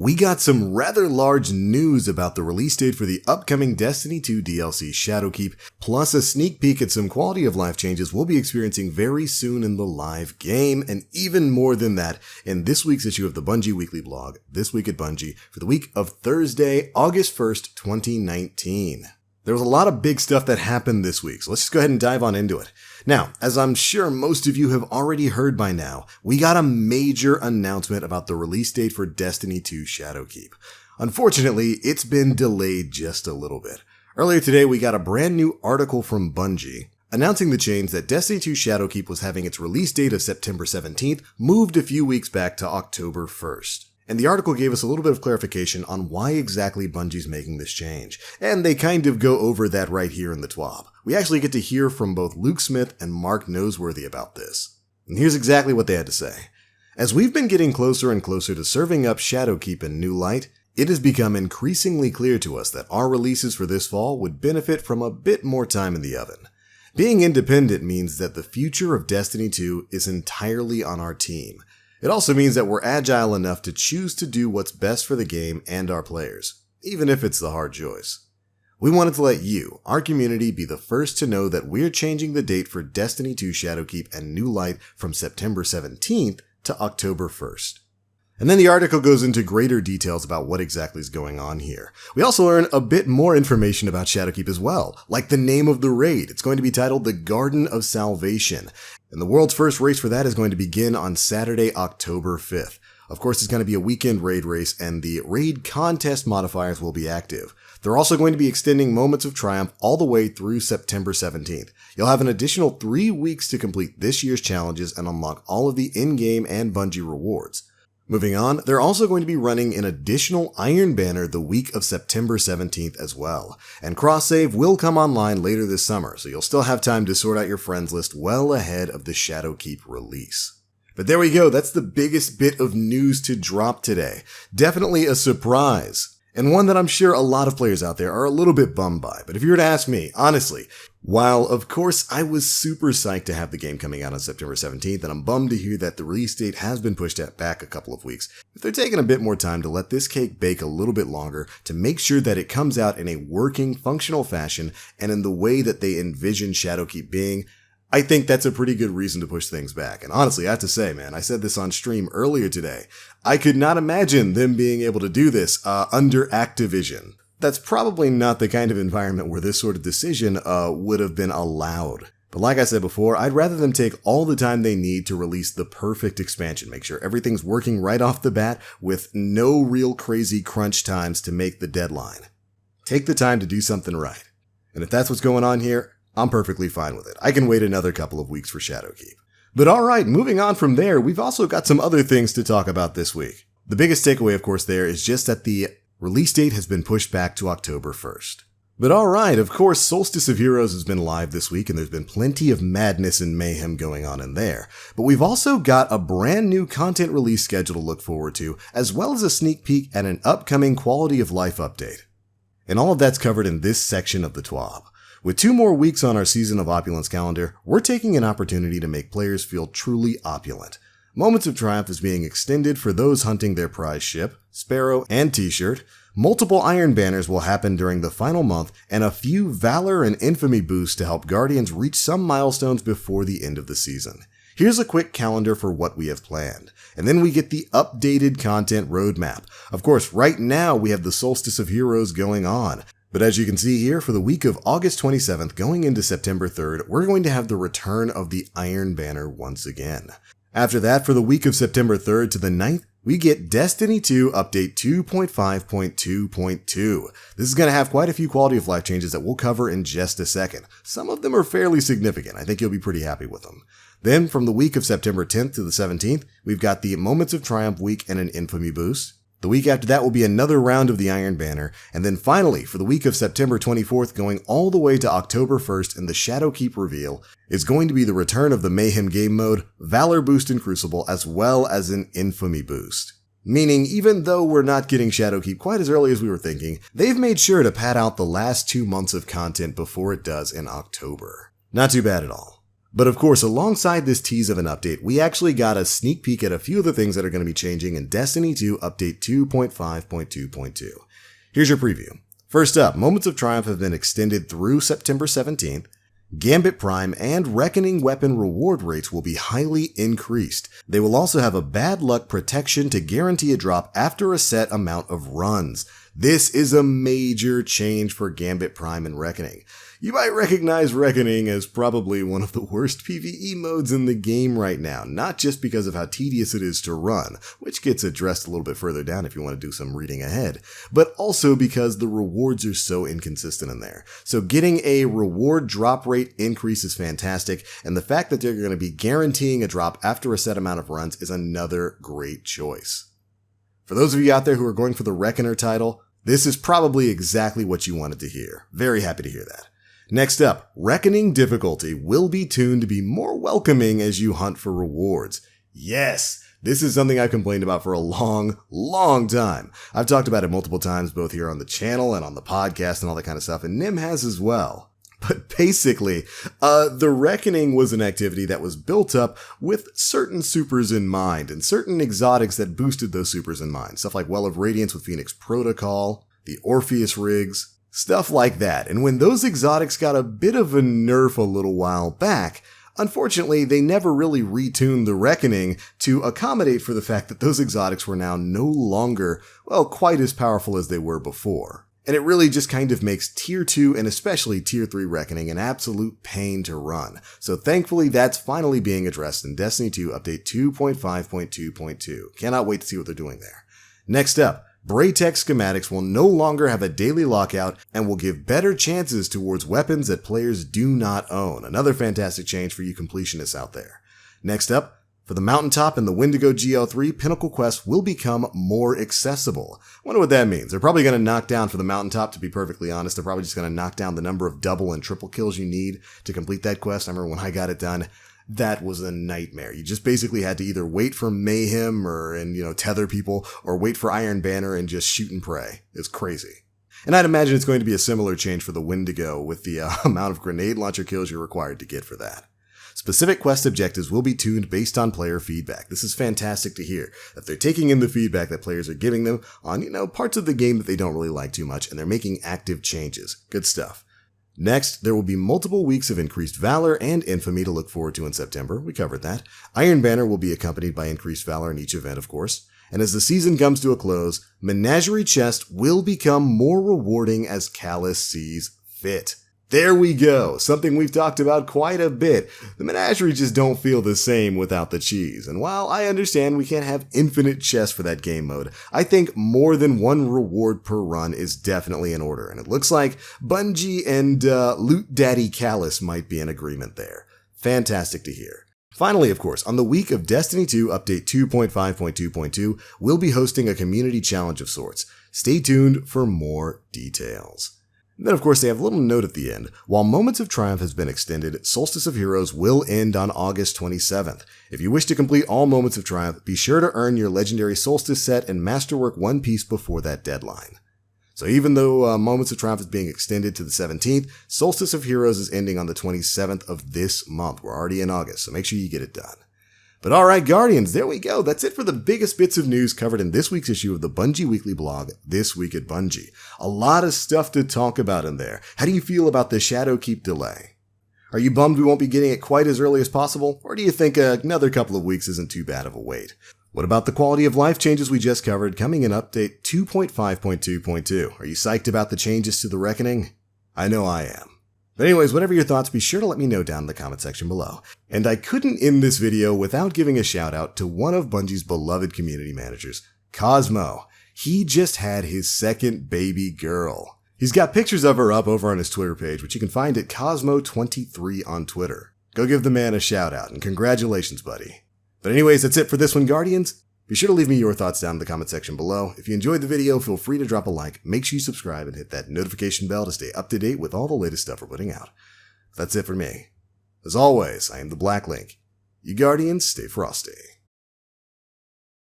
we got some rather large news about the release date for the upcoming Destiny 2 DLC Shadowkeep, plus a sneak peek at some quality of life changes we'll be experiencing very soon in the live game, and even more than that in this week's issue of the Bungie Weekly Blog, This Week at Bungie, for the week of Thursday, August 1st, 2019. There was a lot of big stuff that happened this week, so let's just go ahead and dive on into it. Now, as I'm sure most of you have already heard by now, we got a major announcement about the release date for Destiny 2 Shadowkeep. Unfortunately, it's been delayed just a little bit. Earlier today, we got a brand new article from Bungie announcing the change that Destiny 2 Shadowkeep was having its release date of September 17th moved a few weeks back to October 1st. And the article gave us a little bit of clarification on why exactly Bungie's making this change. And they kind of go over that right here in the TWAB. We actually get to hear from both Luke Smith and Mark Noseworthy about this. And here's exactly what they had to say. As we've been getting closer and closer to serving up Shadowkeep in new light, it has become increasingly clear to us that our releases for this fall would benefit from a bit more time in the oven. Being independent means that the future of Destiny 2 is entirely on our team. It also means that we're agile enough to choose to do what's best for the game and our players, even if it's the hard choice. We wanted to let you, our community, be the first to know that we're changing the date for Destiny 2 Shadowkeep and New Light from September 17th to October 1st. And then the article goes into greater details about what exactly is going on here. We also learn a bit more information about Shadowkeep as well, like the name of the raid. It's going to be titled the Garden of Salvation. And the world's first race for that is going to begin on Saturday, October 5th. Of course, it's going to be a weekend raid race, and the raid contest modifiers will be active. They're also going to be extending Moments of Triumph all the way through September 17th. You'll have an additional 3 weeks to complete this year's challenges and unlock all of the in-game and Bungie rewards. Moving on, they're also going to be running an additional Iron Banner the week of September 17th as well. And cross-save will come online later this summer, so you'll still have time to sort out your friends list well ahead of the Shadowkeep release. But there we go, that's the biggest bit of news to drop today. Definitely a surprise. And one that I'm sure a lot of players out there are a little bit bummed by. But if you were to ask me, honestly, while of course I was super psyched to have the game coming out on September 17th, and I'm bummed to hear that the release date has been pushed back a couple of weeks, if they're taking a bit more time to let this cake bake a little bit longer to make sure that it comes out in a working, functional fashion and in the way that they envision Shadowkeep being, I think that's a pretty good reason to push things back. And honestly, I have to say, man, I said this on stream earlier today. I could not imagine them being able to do this under Activision. That's probably not the kind of environment where this sort of decision would have been allowed. But like I said before, I'd rather them take all the time they need to release the perfect expansion, make sure everything's working right off the bat with no real crazy crunch times to make the deadline. Take the time to do something right. And if that's what's going on here, I'm perfectly fine with it. I can wait another couple of weeks for Shadowkeep. But alright, moving on from there, we've also got some other things to talk about this week. The biggest takeaway, of course, there is just that the release date has been pushed back to October 1st. But alright, of course, Solstice of Heroes has been live this week, and there's been plenty of madness and mayhem going on in there. But we've also got a brand new content release schedule to look forward to, as well as a sneak peek at an upcoming quality of life update. And all of that's covered in this section of the TWAB. With 2 more weeks on our Season of Opulence calendar, we're taking an opportunity to make players feel truly opulent. Moments of Triumph is being extended for those hunting their prize ship, Sparrow, and T-shirt. Multiple Iron Banners will happen during the final month, and a few Valor and Infamy boosts to help Guardians reach some milestones before the end of the season. Here's a quick calendar for what we have planned. And then we get the updated content roadmap. Of course, right now we have the Solstice of Heroes going on. But as you can see here, for the week of August 27th going into September 3rd, we're going to have the return of the Iron Banner once again. After that, for the week of September 3rd to the 9th, we get Destiny 2 Update 2.5.2.2. This is going to have quite a few quality of life changes that we'll cover in just a second. Some of them are fairly significant. I think you'll be pretty happy with them. Then, from the week of September 10th to the 17th, we've got the Moments of Triumph week and an Infamy boost. The week after that will be another round of the Iron Banner, and then finally, for the week of September 24th going all the way to October 1st in the Shadowkeep reveal, is going to be the return of the Mayhem game mode, Valor boost in Crucible, as well as an Infamy boost. Meaning, even though we're not getting Shadowkeep quite as early as we were thinking, they've made sure to pad out the last 2 months of content before it does in October. Not too bad at all. But of course, alongside this tease of an update, we actually got a sneak peek at a few of the things that are going to be changing in Destiny 2 Update 2.5.2.2. Here's your preview. First up, Moments of Triumph have been extended through September 17th. Gambit Prime and Reckoning weapon reward rates will be highly increased. They will also have a bad luck protection to guarantee a drop after a set amount of runs. This is a major change for Gambit Prime and Reckoning. You might recognize Reckoning as probably one of the worst PvE modes in the game right now, not just because of how tedious it is to run, which gets addressed a little bit further down if you want to do some reading ahead, but also because the rewards are so inconsistent in there. So getting a reward drop rate increase is fantastic, and the fact that they're going to be guaranteeing a drop after a set amount of runs is another great choice. For those of you out there who are going for the Reckoner title, this is probably exactly what you wanted to hear. Very happy to hear that. Next up, Reckoning difficulty will be tuned to be more welcoming as you hunt for rewards. Yes, this is something I've complained about for a long time. I've talked about it multiple times, both here on the channel and on the podcast and all that kind of stuff, and Nim has as well. But basically, the Reckoning was an activity that was built up with certain supers in mind, and certain exotics that boosted those supers in mind. Stuff like Well of Radiance with Phoenix Protocol, the Orpheus rigs, stuff like that. And when those exotics got a bit of a nerf a little while back, unfortunately, they never really retuned the Reckoning to accommodate for the fact that those exotics were now no longer, well, quite as powerful as they were before. And it really just kind of makes Tier 2 and especially Tier 3 Reckoning an absolute pain to run. So thankfully, that's finally being addressed in Destiny 2 Update 2.5.2.2. Cannot wait to see what they're doing there. Next up, Braytech schematics will no longer have a daily lockout and will give better chances towards weapons that players do not own. Another fantastic change for you completionists out there. Next up, for the Mountaintop and the Wendigo GL3, Pinnacle quests will become more accessible. Wonder what that means. They're probably going to knock down for the Mountaintop, to be perfectly honest. They're probably just going to knock down the number of double and triple kills you need to complete that quest. I remember when I got it done, that was a nightmare. You just basically had to either wait for Mayhem and tether people, or wait for Iron Banner and just shoot and pray. It's crazy. And I'd imagine it's going to be a similar change for the Wendigo with the amount of grenade launcher kills you're required to get for that. Specific quest objectives will be tuned based on player feedback. This is fantastic to hear, that they're taking in the feedback that players are giving them on, parts of the game that they don't really like too much, and they're making active changes. Good stuff. Next, there will be multiple weeks of increased Valor and Infamy to look forward to in September. We covered that. Iron Banner will be accompanied by increased Valor in each event, of course. And as the season comes to a close, Menagerie Chest will become more rewarding as Callus sees fit. There we go. Something we've talked about quite a bit. The Menagerie just don't feel the same without the cheese. And while I understand we can't have infinite chests for that game mode, I think more than one reward per run is definitely in order. And it looks like Bungie and Loot Daddy Callus might be in agreement there. Fantastic to hear. Finally, of course, on the week of Destiny 2 Update 2.5.2.2, we'll be hosting a community challenge of sorts. Stay tuned for more details. Then, of course, they have a little note at the end. While Moments of Triumph has been extended, Solstice of Heroes will end on August 27th. If you wish to complete all Moments of Triumph, be sure to earn your Legendary Solstice set and Masterwork One Piece before that deadline. So even though Moments of Triumph is being extended to the 17th, Solstice of Heroes is ending on the 27th of this month. We're already in August, so make sure you get it done. But alright, Guardians, there we go. That's it for the biggest bits of news covered in this week's issue of the Bungie Weekly blog, This Week at Bungie. A lot of stuff to talk about in there. How do you feel about the Shadowkeep delay? Are you bummed we won't be getting it quite as early as possible? Or do you think another couple of weeks isn't too bad of a wait? What about the quality of life changes we just covered coming in Update 2.5.2.2? Are you psyched about the changes to the Reckoning? I know I am. But anyways, whatever your thoughts, be sure to let me know down in the comment section below. And I couldn't end this video without giving a shout out to one of Bungie's beloved community managers, Cosmo. He just had his second baby girl. He's got pictures of her up over on his Twitter page, which you can find at Cosmo23 on Twitter. Go give the man a shout out, and congratulations, buddy. But anyways, that's it for this one, Guardians. Be sure to leave me your thoughts down in the comment section below. If you enjoyed the video, feel free to drop a like, make sure you subscribe, and hit that notification bell to stay up to date with all the latest stuff we're putting out. That's it for me. As always, I am the Black Link. You Guardians, stay frosty.